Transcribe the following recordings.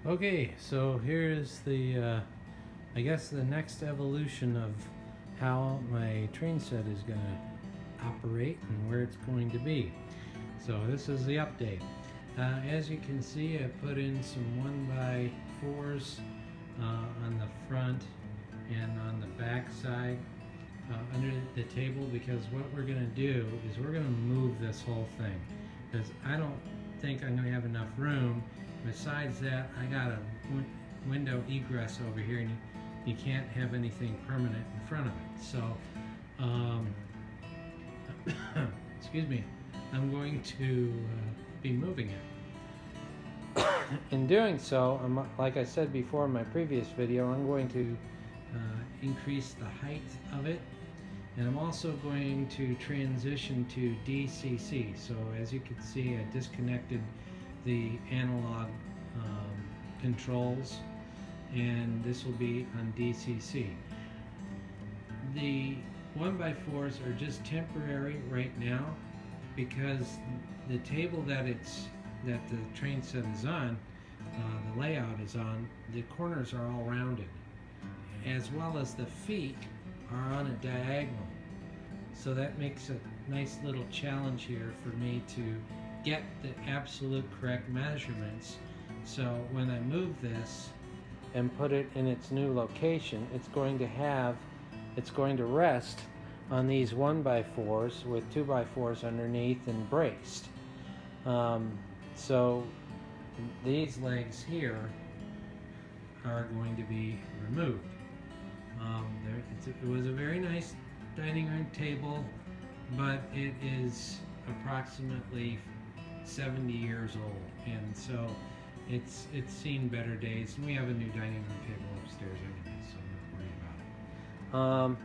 Okay, so here's the, I guess the next evolution of how my train set is going to operate and where it's going to be. So this is the update. As you can see, I put in some 1x4s on the front and on the back side under the table, because what we're going to do is we're going to move this whole thing, because I don't think I'm going to have enough room. Besides that, I got a window egress over here, and you can't have anything permanent in front of it. So, excuse me, I'm going to be moving it. In doing so, like I said before in my previous video, I'm going to increase the height of it, and I'm also going to transition to DCC. So as you can see, I disconnected the analog controls, and this will be on DCC. The 1x4s are just temporary right now, because the table that the train set is on, the layout is on, the corners are all rounded, as well as the feet are on a diagonal. So that makes a nice little challenge here for me to get the absolute correct measurements. So when I move this and put it in its new location, it's going to rest on these 1x4s with 2x4s underneath and braced. So these legs here are going to be removed. It was a very nice dining room table, but it is approximately 70 years old, and so it's seen better days. And we have a new dining room table upstairs anyway, so I'm not worried about it.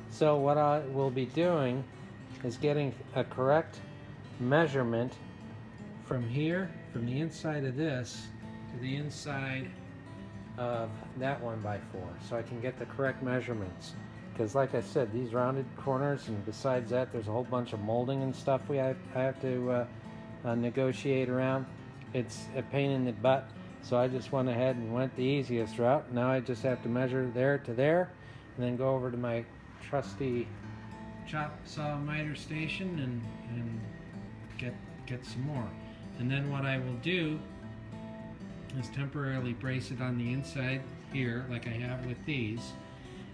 So what I will be doing is getting a correct measurement from here, from the inside of this to the inside of that 1x4, so I can get the correct measurements. Because like I said, these rounded corners, and besides that, there's a whole bunch of molding and stuff I have to negotiate around. It's a pain in the butt, so I just went ahead and went the easiest route. Now I just have to measure there to there, and then go over to my trusty chop saw miter station and get some more. And then what I will do is temporarily brace it on the inside here, like I have with these,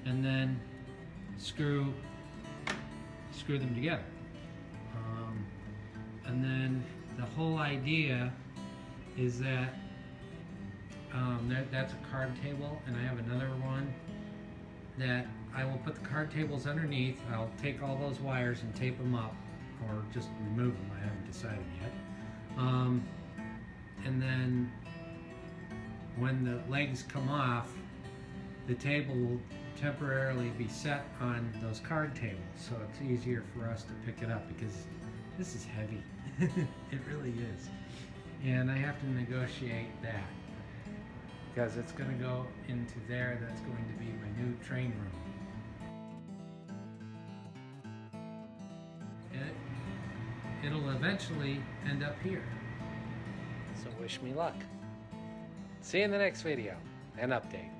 and then screw them together. And then the whole idea is that that's a card table, and I have another one that I will put the card tables underneath. I'll take all those wires and tape them up, or just remove them. I haven't decided yet. And then when the legs come off, the table will temporarily be set on those card tables, so it's easier for us to pick it up, because this is heavy. It really is. And I have to negotiate that, because it's going to go into there. That's going to be my new train room. It'll eventually end up here. So wish me luck. See you in the next video and update.